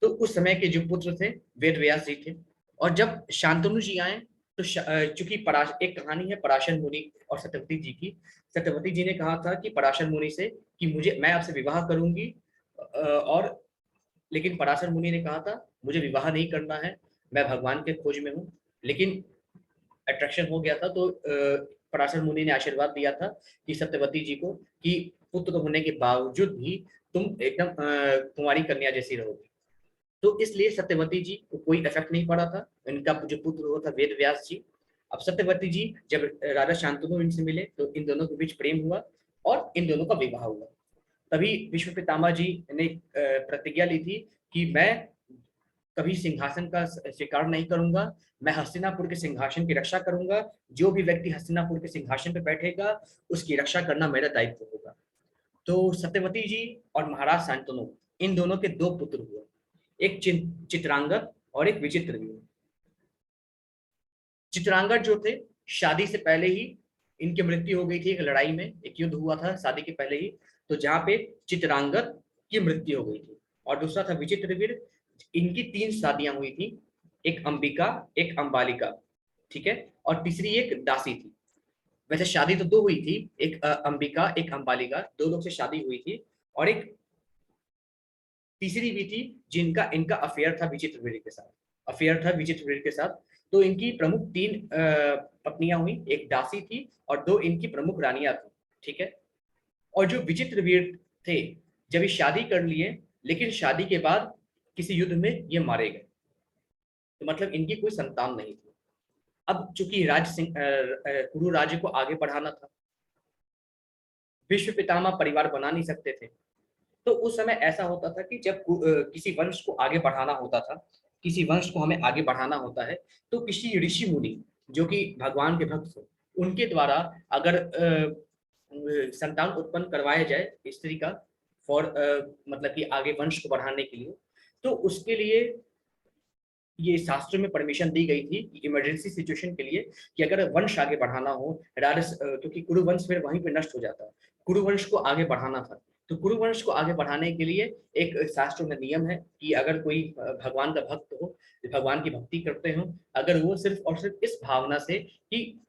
तो उस समय के जो पुत्र थे वेद व्यास जी थे। और जब शांतनु जी आए तो चूंकि एक कहानी है पराशर मुनि और सत्यवती जी की। सत्यवती जी ने कहा था कि पराशर मुनि से कि मैं आपसे विवाह करूंगी, और लेकिन पराशर मुनि ने कहा था मुझे विवाह नहीं करना है, मैं भगवान के खोज में हूँ। लेकिन अट्रैक्शन हो गया था, तो पराशर मुनि ने आशीर्वाद दिया था कि सत्यवती जी को कि पुत्र होने के बावजूद भी तुम एकदम कुंवारी कन्या जैसी रहोगी। तो इसलिए सत्यवती जी को कोई इफेक्ट नहीं पड़ा था। इनका जो पुत्र हुआ था वेद व्यास जी। अब सत्यवती जी जब राजा शांतनु इनसे मिले तो इन दोनों के बीच प्रेम हुआ और इन दोनों का विवाह हुआ। तभी भीष्म पितामह जी ने प्रतिज्ञा ली थी कि मैं कभी सिंहासन का स्वीकार नहीं करूंगा, मैं हस्तिनापुर के सिंहासन की रक्षा करूंगा। जो भी व्यक्ति हस्तिनापुर के सिंहासन पर बैठेगा उसकी रक्षा करना मेरा दायित्व होगा। तो सत्यवती जी और महाराज शांतनु, इन दोनों के दो पुत्र हुए, एक चित्रांगद और एक विचित्र। चित्रांगद जो थे, शादी से पहले ही इनकी मृत्यु हो गई थी, एक लड़ाई में, एक युद्ध हुआ था शादी के पहले ही, तो जहां पे चित्रांगद की मृत्यु हो गई थी। और दूसरा था विचित्रवीर, इनकी 3 शादियां हुई थी, एक अंबिका, एक अंबालिका, ठीक है, और तीसरी एक दासी थी। वैसे शादी तो 2 हुई थी, एक अंबिका एक अंबालिका, 2 लोग से शादी हुई थी। और एक तीसरी भी थी जिनका इनका अफेयर था विचित्रवीर्य के साथ, अफेयर था विचित्रवीर्य के साथ। तो इनकी प्रमुख 3 पत्नियां हुई, एक दासी थी और 2 इनकी प्रमुख रानियां थी, ठीक है। और जो विचित्रवीर्य थे जब ये शादी कर लिए, लेकिन शादी के बाद किसी युद्ध में ये मारे गए, तो मतलब इनकी कोई संतान नहीं थी। अब चूंकि कुरु राज्य को आगे बढ़ाना था, विश्व पितामह परिवार बना नहीं सकते थे, तो उस समय ऐसा होता था कि जब किसी वंश को आगे बढ़ाना होता था, किसी वंश को हमें आगे बढ़ाना होता है, तो किसी ऋषि मुनि जो कि भगवान के भक्त हो, उनके द्वारा अगर संतान उत्पन्न करवाया जाए स्त्री का, फॉर मतलब कि आगे वंश को बढ़ाने के लिए, तो उसके लिए ये शास्त्र में परमिशन दी गई थी इमरजेंसी सिचुएशन के लिए कि अगर वंश आगे बढ़ाना हो, क्योंकि कुरु वंश फिर वहीं पे नष्ट हो जाता है, कुरु वंश को आगे बढ़ाना था, तो कुरु वंश को आगे बढ़ाने के लिए एक शास्त्र में नियम है कि अगर कोई भगवान का भक्त हो, भगवान की भक्ति करते हो, अगर वो सिर्फ और सिर्फ इस भावना से कि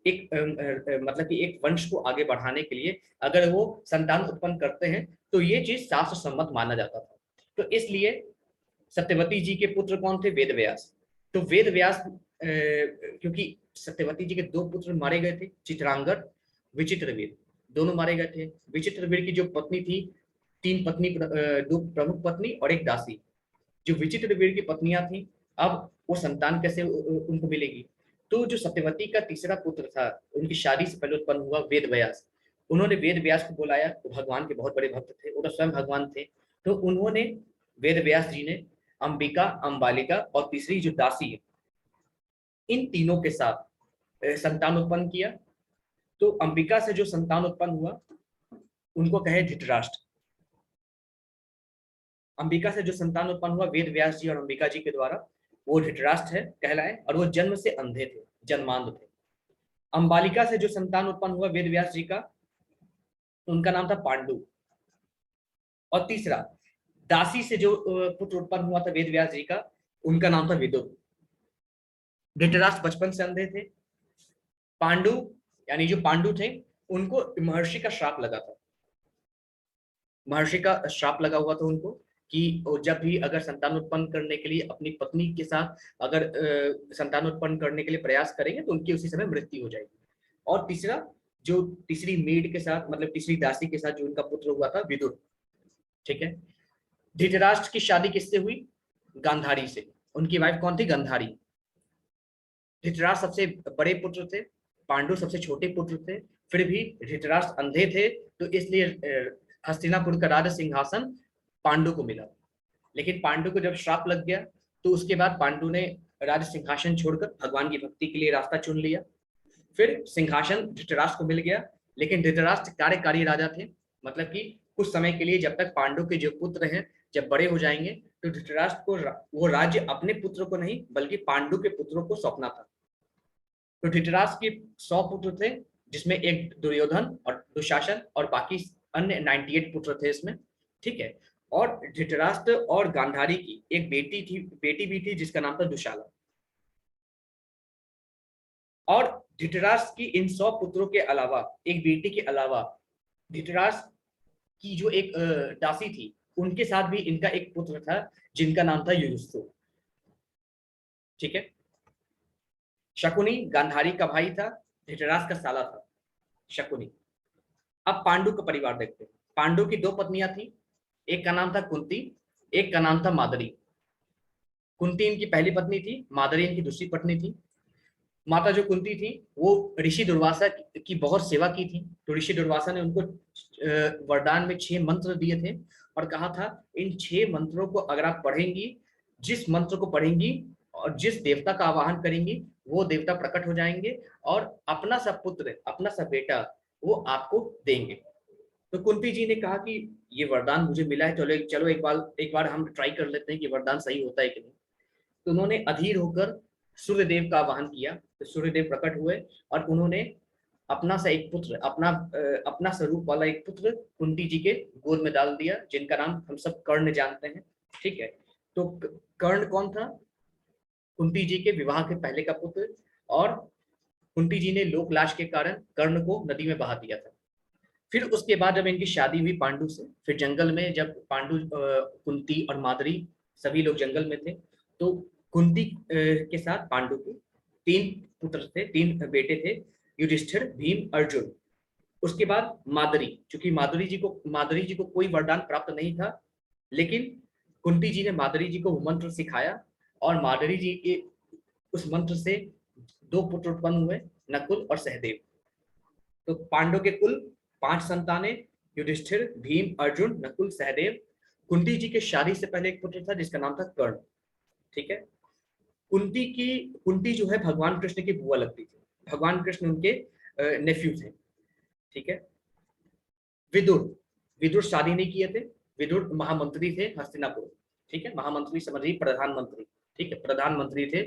एक मतलब कि एक वंश को आगे बढ़ाने के लिए अगर वो संतान उत्पन्न करते हैं, तो ये चीज शास्त्र सम्मत माना जाता था। तो इसलिए सत्यवती जी के पुत्र कौन थे? वेद व्यास। तो वेद व्यास क्योंकि सत्यवती जी के 2 पुत्र मारे गए थे, चित्रांगद, विचित्रवीर, दोनों मारे गए थे। विचित्रवीर की जो पत्नी थी, 3 पत्नी, 2 प्रमुख पत्नी और एक दासी। जो विचित्रवीर की पत्नियां थी, अब वो संतान कैसे उनको मिलेगी? तो जो सत्यवती का तीसरा पुत्र था, उनकी शादी से पहले उत्पन्न हुआ वेद व्यास, उन्होंने वेद व्यास को बुलाया। वो भगवान के बहुत बड़े भक्त थे, वो तो स्वयं भगवान थे। तो उन्होंने, वेद व्यास जी ने अंबिका, अंबालिका और तीसरी जो दासी है, इन तीनों के साथ संतान उत्पन्न किया। तो अंबिका से जो संतान उत्पन्न हुआ उनको कहे धृतराष्ट्र। अंबिका से जो संतान उत्पन्न हुआ वेद व्यास जी और अंबिका जी के द्वारा, वो धृतराष्ट्र है कहलाए, और वो जन्म से अंधे थे, जन्मांध थे। अंबालिका से जो संतान उत्पन्न हुआ वेद व्यास जी का, उनका नाम था पांडु। और तीसरा दासी से जो पुत्र उत्पन्न हुआ था वेद व्यास जी का, उनका नाम था विदुर। धृतराष्ट्र बचपन से अंधे थे। पांडु यानी जो पांडु थे, उनको महर्षि का श्राप लगा था, महर्षि का श्राप लगा हुआ था उनको कि जब भी अगर संतान उत्पन्न करने के लिए अपनी पत्नी के साथ अगर संतान उत्पन्न करने के लिए प्रयास करेंगे तो उनकी उसी समय मृत्यु हो जाएगी। और तीसरा, जो तीसरी मेड के साथ, मतलब तीसरी दासी के साथ जो उनका पुत्र हुआ था विदुर, ठीक है। धृतराष्ट्र की शादी किससे हुई? गांधारी से। उनकी वाइफ कौन थी? गांधारी। धृतराष्ट्र सबसे बड़े पुत्र थे, पांडु सबसे छोटे पुत्र थे, फिर भी धृतराष्ट्र अंधे थे, तो इसलिए हस्तिनापुर का राज सिंहासन पांडु को मिला। लेकिन पांडु को जब श्राप लग गया, तो उसके बाद पांडु ने राज सिंहासन छोड़कर भगवान की भक्ति के लिए रास्ता चुन लिया। फिर सिंहासन धृतराष्ट्र को मिल गया, लेकिन धृतराष्ट्र कार्यकारी राजा थे, मतलब कि कुछ समय के लिए, जब तक पांडु के जो पुत्र हैं जब बड़े हो जाएंगे, तो धृतराष्ट्र को वो राज्य अपने पुत्र को नहीं बल्कि पांडु के पुत्रों को सौंपना था। तो धृतराष्ट्र के 100 पुत्र थे, जिसमें एक दुर्योधन और दुशासन और बाकी अन्य 98 पुत्र थे इसमें, ठीक है। और धृतराष्ट्र और गांधारी की एक बेटी भी थी जिसका नाम था दुशाला। और धृतराष्ट्र की इन 100 पुत्रों के अलावा, एक बेटी के अलावा, धृतराष्ट्र की जो एक दासी थी, उनके साथ भी इनका एक पुत्र था जिनका नाम था युयुत्सु, ठीक है। शकुनी गांधारी का भाई था, धृतराष्ट्र का साला था शकुनी। अब पांडु का परिवार देखते हैं। पांडु की 2 पत्नियां थी, एक का नाम था कुंती, एक का नाम था मादरी। कुंती इनकी पहली पत्नी थी, मादरी इनकी दूसरी पत्नी थी। माता जो कुंती थी, वो ऋषि दुर्वासा की बहुत सेवा की थी, तो ऋषि दुर्वासा ने उनको वरदान में 6 मंत्र दिए थे और कहा था इन 6 मंत्रों को अगर आप पढ़ेंगी, जिस मंत्र को पढ़ेंगी और जिस देवता का आवाहन करेंगी, वो देवता प्रकट हो जाएंगे और अपना सा पुत्र, अपना सा बेटा वो आपको देंगे। तो कुंती जी ने कहा कि ये वरदान मुझे मिला है, चलो एक बार हम ट्राई कर लेते हैं कि वरदान सही होता है कि नहीं। तो उन्होंने अधीर होकर सूर्यदेव का आवाहन किया, तो सूर्यदेव प्रकट हुए और उन्होंने अपना सा एक पुत्र, अपना स्वरूप वाला एक पुत्र कुंती जी के गोद में डाल दिया, जिनका नाम हम सब कर्ण जानते हैं, ठीक है। तो कर्ण कौन था? कुंती जी के विवाह के पहले का पुत्र, और कुंती जी ने लोक लाज के कारण कर्ण को नदी में बहा दिया था। फिर उसके बाद जब इनकी शादी हुई पांडु से, फिर जंगल में जब पांडु, कुंती और माद्री सभी लोग जंगल में थे, तो कुंती के साथ पांडु के 3 पुत्र थे, 3 बेटे थे, युधिष्ठिर, भीम, अर्जुन। उसके बाद माद्री, चूंकि माद्री जी को कोई वरदान प्राप्त नहीं था, लेकिन कुंती जी ने माद्री जी को वो मंत्र सिखाया और माद्री जी के उस मंत्र से 2 पुत्र उत्पन्न हुए, नकुल और सहदेव। तो पांडव के कुल 5 संतानें, युधिष्ठिर, भीम, अर्जुन, नकुल, सहदेव। कुंती जी के शादी से पहले एक पुत्र था जिसका नाम था कर्ण। ठीक है। कुंती जो है भगवान कृष्ण की बुआ लगती थी, भगवान कृष्ण उनके नेफ्यू थे। ठीक है। विदुर शादी नहीं किए थे, विदुर महामंत्री थे हस्तिनापुर। ठीक है, महामंत्री समझिए प्रधानमंत्री। ठीक है, प्रधानमंत्री थे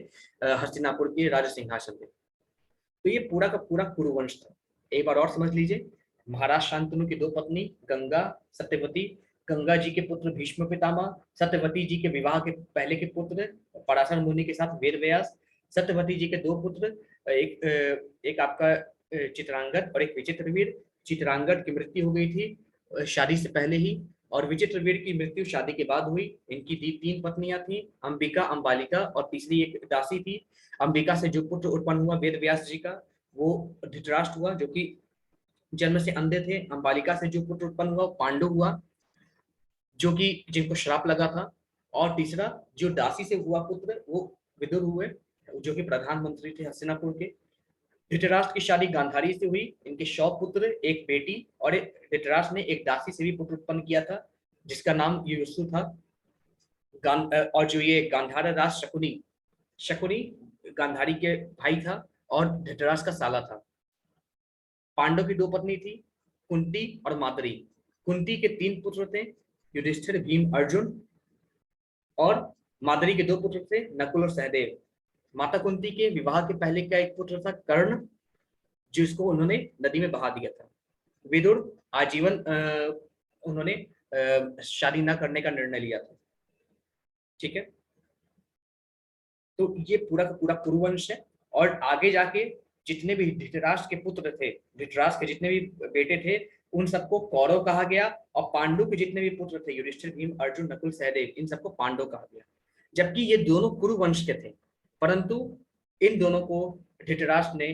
हस्तिनापुर के राज सिंहासन पे। तो ये पूरा का पूरा कुरुवंश था। एक बार और समझ लीजिए, महाराज शांतनु की 2 पत्नी, गंगा, सत्यवती। गंगा जी के पुत्र भीष्म पितामह, सत्यवती जी के विवाह के पहले के पुत्र पराशर मुनि के साथ वेद व्यास। सत्यवती जी के 2 पुत्र, एक आपका चित्रांगद और एक विचित्रवीर। चित्रांगद की मृत्यु हो गई थी शादी से पहले ही, और विचित्रवीर की मृत्यु शादी के बाद हुई। इनकी 3 पत्नियां थी, अंबिका, अंबालिका और तीसरी एक दासी थी। अंबिका से जो पुत्र उत्पन्न हुआ वेद व्यास जी का, वो धृतराष्ट्र हुआ, जो कि जन्म से अंधे थे। अंबालिका से जो पुत्र उत्पन्न हुआ पांडु हुआ, जो कि जिनको श्राप लगा था। और तीसरा जो दासी से हुआ पुत्र वो विदुर हुए, जो कि प्रधानमंत्री थे हस्तिनापुर के। धृतराष्ट्र की शादी गांधारी से हुई, इनके 100 पुत्र, एक बेटी, और धृतराष्ट्र ने एक दासी से भी पुत्र उत्पन्न किया था जिसका नाम युयुत्सु था। और जो ये गांधार राज शकुनी गांधारी के भाई था और धृतराष्ट्र का साला था। पांडव की 2 पत्नी थी, कुंती और माद्री। कुंती के 3 पुत्र थे, युधिष्ठिर, भीम, अर्जुन। और माद्री के 2 पुत्र थे, नकुल और सहदेव। माता कुंती के विवाह के पहले का एक पुत्र था कर्ण, जिसको उन्होंने नदी में बहा दिया था। विदुर आजीवन उन्होंने शादी न करने का निर्णय लिया था। ठीक है। तो ये पूरा का पूरा कुरुवंश है। और आगे जाके जितने भी धृतराष्ट्र के पुत्र थे, धृतराष्ट्र के जितने भी बेटे थे, उन सबको कौरव कहा गया। और पांडु के जितने भी पुत्र थे, युधिष्ठिर, भीम, अर्जुन, नकुल, सहदेव, इन सबको पांडव कहा गया। जबकि ये दोनों कुरुवंश के थे, परंतु इन दोनों को धृतराष्ट्र ने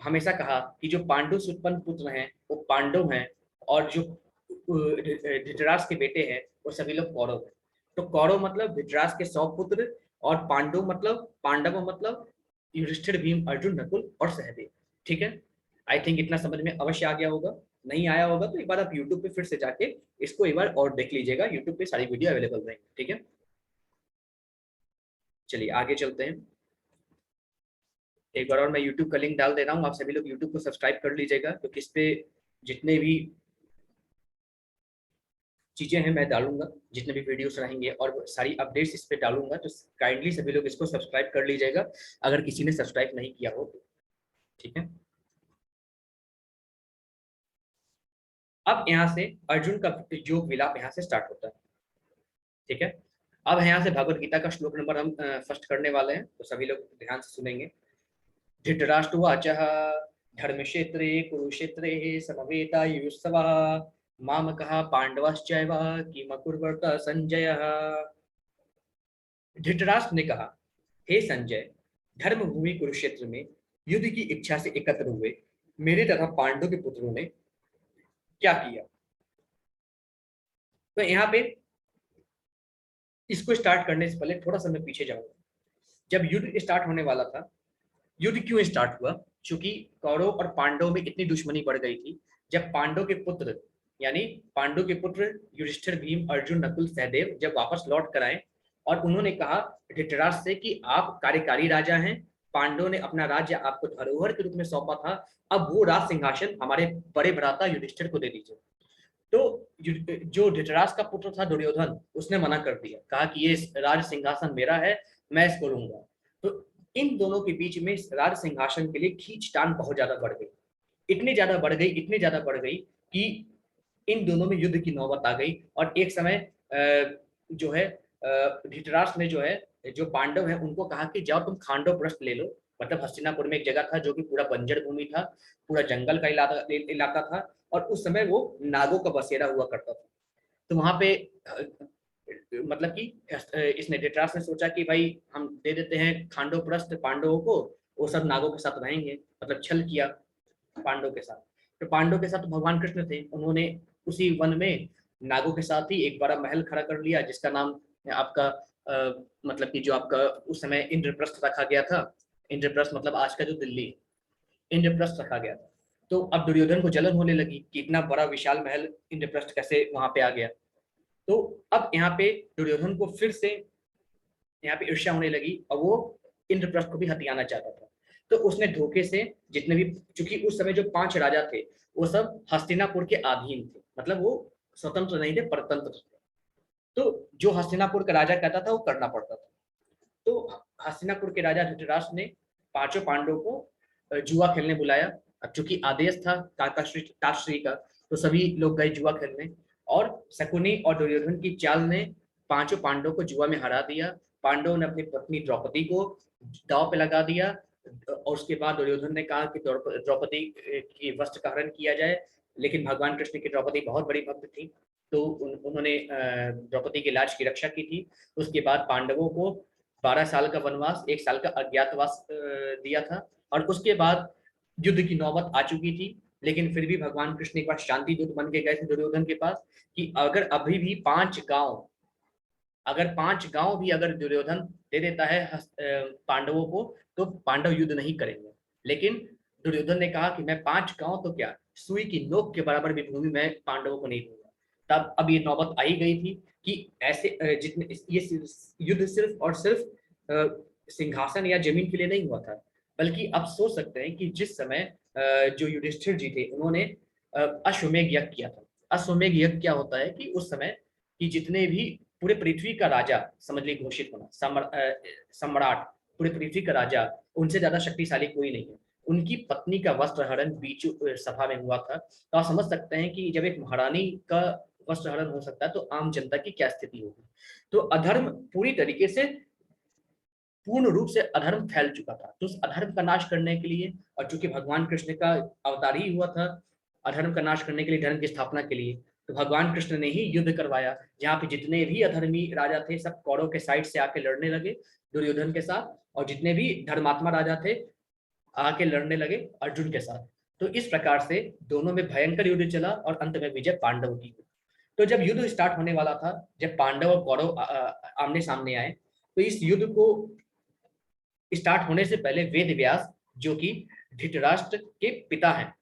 हमेशा कहा कि जो पांडु से उत्पन्न पुत्र हैं वो पांडव हैं, और जो धृतराष्ट्र के बेटे हैं वो सभी लोग कौरव हैं। तो कौरव मतलब धृतराष्ट्र के 100 पुत्र, और पांडव मतलब युधिष्ठिर, भीम, अर्जुन, नकुल और सहदेव। ठीक है। आई थिंक इतना समझ में अवश्य आ गया होगा। नहीं आया होगा तो एक बार आप यूट्यूब पे फिर से जाके इसको एक बार और देख लीजिएगा, यूट्यूब पे सारी वीडियो अवेलेबल रहेंगी। ठीक है, चलिए आगे चलते हैं। एक बार और मैं यूट्यूब का लिंक डाल दे रहा हूँ, आप सभी लोग यूट्यूब को सब्सक्राइब कर लीजिएगा, क्योंकि इस पे जितने भी चीजें हैं मैं डालूंगा, जितने भी वीडियोस रहेंगे और सारी अपडेट्स इस पे डालूंगा, तो काइंडली सभी लोग इसको सब्सक्राइब कर लीजिएगा अगर किसी ने सब्सक्राइब नहीं किया हो तो। ठीक है। अब यहाँ से अर्जुन का योग विलाप यहाँ से स्टार्ट होता है। ठीक है। अब यहाँ से भगवत गीता का श्लोक नंबर हम फर्स्ट करने वाले हैं, तो सभी लोग ध्यान से सुनेंगे। धृतराष्ट्रवाचः धर्मक्षेत्रे कुरुक्षेत्रे समवेतायुयुत्सवः मामकः पांडवश्चैव किमकुर्वत संजयः। धृतराष्ट्र ने कहा, हे संजय, धर्म भूमि कुरुक्षेत्र में युद्ध की इच्छा से एकत्र हुए मेरे तथा पांडव के पुत्रों ने क्या किया। तो यहाँ पे इसको स्टार्ट करने से पहले थोड़ा सा मैं पीछे जाऊंगा। जब युद्ध स्टार्ट होने वाला था, युद्ध क्यों स्टार्ट हुआ? क्योंकि कौरव और पांडव में इतनी दुश्मनी बढ़ गई थी। जब पांडव के पुत्र यानी पांडव के पुत्र युधिष्ठिर, भीम, अर्जुन, नकुल, सहदेव जब वापस लौट कर आए और उन्होंने कहा धृतराष्ट्र से कि आप कार्यकारी राजा हैं, पांडव ने अपना राज्य आपको धरोहर के रूप में सौंपा था, अब वो राज सिंहासन हमारे बड़े भ्राता युधिष्ठिर को दे दीजिए। तो जो धृतराष्ट्र का पुत्र था दुर्योधन, उसने मना कर दिया, कहा कि ये राज सिंहासन मेरा है, मैं इसको लूंगा। तो इन दोनों के बीच में राज सिंहासन के लिए खींचतान बहुत ज्यादा बढ़ गई, इतनी ज्यादा बढ़ गई कि इन दोनों में युद्ध की नौबत आ गई। और एक समय जो है धृतराष्ट्र ने जो पांडव है उनको कहा कि जाओ तुम खांडव प्रस्थ ले लो। मतलब हस्तिनापुर में एक जगह था जो कि पूरा बंजर भूमि था, पूरा जंगल का इलाका था, और उस समय वो नागों का बसेरा हुआ करता था। तो वहां पे मतलब कि इसने धृतराष्ट्र ने सोचा कि भाई हम दे देते हैं खांडोप्रस्थ पांडवों को, वो सब नागों के साथ रहेंगे, मतलब छल किया पांडवों के साथ। तो पांडवों के साथ तो भगवान कृष्ण थे, उन्होंने उसी वन में नागों के साथ ही एक बड़ा महल खड़ा कर लिया, जिसका नाम आपका मतलब कि जो आपका उस समय इंद्रप्रस्थ रखा गया था। इंद्रप्रस्थ मतलब आज का जो दिल्ली है, इंद्रप्रस्थ रखा गया था। तो अब दुर्योधन को जलन होने लगी कि इतना बड़ा विशाल महल इंद्रप्रस्थ कैसे वहां पे आ गया। तो अब यहाँ पे दुर्योधन को फिर से यहाँ पे ईर्ष्या होने लगी और वो इंद्रप्रस्थ को भी हथियाना चाहता था। तो उसने धोखे से जितने भी, चूंकि उस समय जो 5 राजा थे वो सब हस्तिनापुर के अधीन थे, मतलब वो स्वतंत्र नहीं थे, परतंत्र थे। तो जो हस्तिनापुर का राजा कहता था वो करना पड़ता था। तो हस्तिनापुर के राजा धृतराष्ट्र ने 5 पांडवों को जुआ खेलने बुलाया। अब चूंकि आदेश था ताश्री का, तो सभी लोग गए जुआ खेलने, और शकुनी और दुर्योधन की चाल ने 5 पांडवों को जुआ में हरा दिया। पांडवों ने अपनी पत्नी द्रौपदी को दांव पे लगा दिया, और उसके बाद दुर्योधन ने कहा कि द्रौपदी की वस्त्र का हरण किया जाए, लेकिन भगवान कृष्ण की द्रौपदी बहुत बड़ी भक्त थी, तो उन्होंने द्रौपदी के लाज की रक्षा की थी। उसके बाद पांडवों को 12 साल का वनवास, 1 साल का अज्ञातवास दिया था, और उसके बाद युद्ध की नौबत आ चुकी थी। लेकिन फिर भी भगवान कृष्ण एक बार शांति दूत बन के गए थे दुर्योधन के पास कि अगर अभी भी 5 गांव, अगर 5 गांव भी अगर दुर्योधन दे देता है पांडवों को, तो पांडव युद्ध नहीं करेंगे। लेकिन दुर्योधन ने कहा कि मैं 5 गांव तो क्या, सुई की नोक के बराबर भी भूमि मैं पांडवों को नहीं दूंगा। तब अब ये नौबत आई गई थी कि ऐसे जितने ये युद्ध सिर्फ और सिर्फ सिंहासन या जमीन के लिए नहीं हुआ था, बल्कि आप सोच सकते हैं कि जिस समय जो युधिष्ठिर जी थे उन्होंने अश्वमेघ यज्ञ किया था। अश्वमेघ यज्ञ क्या होता है कि उस समय कि जितने भी पूरे पृथ्वी का राजा समझ लीजिए घोषित होना, सम्राट, पूरे पृथ्वी का राजा, उनसे ज्यादा शक्तिशाली कोई नहीं है, उनकी पत्नी का वस्त्र हरण बीच सभा में हुआ था। तो आप समझ सकते हैं कि जब एक महारानी का वस्त्र हरण हो सकता है तो आम जनता की क्या स्थिति होगी। तो अधर्म पूरी तरीके से, पूर्ण रूप से अधर्म फैल चुका था। तो उस अधर्म का नाश करने के लिए, और चूंकि भगवान कृष्ण का अवतार ही हुआ था अधर्म का नाश करने के लिए, धर्म की स्थापना के लिए, तो भगवान कृष्ण ने ही युद्ध करवाया, जहाँ पे जितने भी अधर्मी राजा थे सब कौरव के साइड से आके लड़ने लगे दुर्योधन के साथ, और जितने भी धर्मात्मा राजा थे आके लड़ने लगे अर्जुन के साथ। तो इस प्रकार से दोनों में भयंकर युद्ध चला और अंत में विजय पांडव की हुई। तो जब युद्ध स्टार्ट होने वाला था, जब पांडव और कौरव आमने सामने आए, तो इस युद्ध को स्टार्ट होने से पहले वेद व्यास, जो कि धृतराष्ट्र के पिता हैं,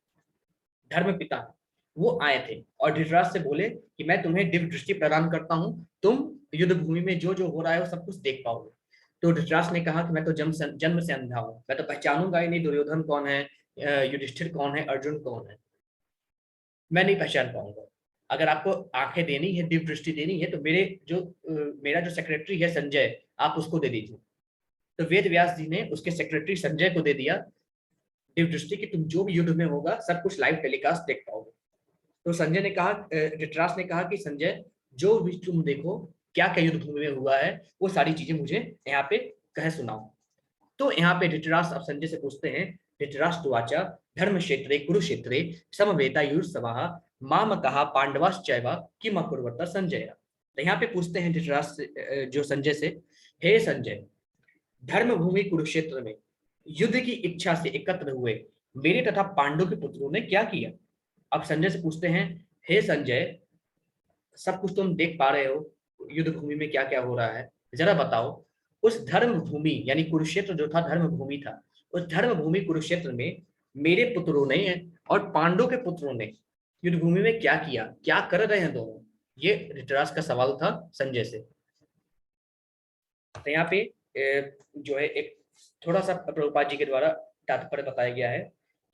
धर्म पिता, वो आए थे और धृतराष्ट्र से बोले कि मैं तुम्हें दिव्य दृष्टि प्रदान करता हूं, तुम युद्ध भूमि में जो जो हो रहा है वो सब कुछ देख पाओगे। तो धृतराष्ट्र ने कहा कि मैं तो जन्म से अंधा हूं, मैं तो पहचानूंगा ही नहीं दुर्योधन कौन है, युधिष्ठिर कौन है, अर्जुन कौन है, मैं नहीं पहचान पाऊंगा। अगर आपको आंखें देनी है, दिव्य दृष्टि देनी है, तो मेरा जो सेक्रेटरी है संजय, आप उसको दे दीजिए। तो वेद व्यास जी ने उसके सेक्रेटरी संजय को दे दिया दिव्य दृष्टि कि तुम जो भी युद्ध में होगा सब कुछ लाइव टेलीकास्ट देख पाओगे। तो संजय ने कहा, धृतराष्ट्र ने कहा कि संजय जो भी तुम देखो, क्या क्या युद्ध भूमि में हुआ है, वो सारी चीजें मुझे यहाँ पे कह सुनाओ। तो यहाँ पे धृतराष्ट्र अब संजय से पूछते हैं, धृतराष्ट्र वाचा धर्म क्षेत्रे कुरुक्षेत्रे समवेतायुर्सवः माम कहा पांडवाश्चैव किम अकुर्वत संजय। तो यहाँ पे पूछते हैं धृतराष्ट्र जो संजय से, हे संजय, धर्म भूमि कुरुक्षेत्र में युद्ध की इच्छा से एकत्र हुए मेरे तथा पांडु के पुत्रों ने क्या किया। अब संजय से पूछते हैं, हे संजय, सब कुछ तुम देख पा रहे हो, युद्ध भूमि में क्या क्या हो रहा है, जरा बताओ उस धर्म भूमि यानी कुरुक्षेत्र जो था धर्म भूमि था, उस धर्म भूमि कुरुक्षेत्र में मेरे पुत्रों ने और पांडु के पुत्रों ने युद्ध भूमि में क्या किया, क्या कर रहे हैं दोनों। ये धृतराष्ट्र का सवाल था संजय से। तो यहाँ पे जो है एक थोड़ा सा प्रभुपाद जी के द्वारा तात्पर्य बताया गया है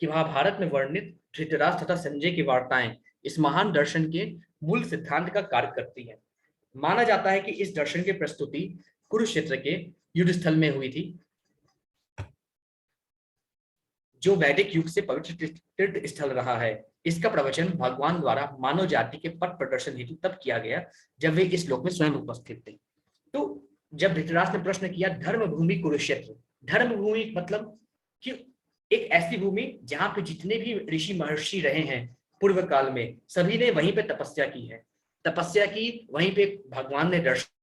कि महाभारत में वर्णित धृतराष्ट्र तथा संजय की वार्ताएं इस महान दर्शन के मूल सिद्धांत का कार्य करती है। माना जाता है कि इस दर्शन की प्रस्तुति कुरुक्षेत्र के युद्ध स्थल में हुई थी, जो वैदिक युग से पवित्र तीर्थ स्थल रहा है। इसका प्रवचन भगवान द्वारा मानव जाति के पथ प्रदर्शन हेतु तब किया गया जब वे इस लोक में स्वयं उपस्थित थे। तो जब धृतराष्ट्र ने प्रश्न किया धर्म भूमि कुरुक्षेत्र, धर्म भूमि मतलब कि एक ऐसी भूमि जहां पे जितने भी ऋषि महर्षि रहे हैं पूर्व काल में सभी ने वहीं पे तपस्या की है, तपस्या की, वहीं पे भगवान ने दर्शन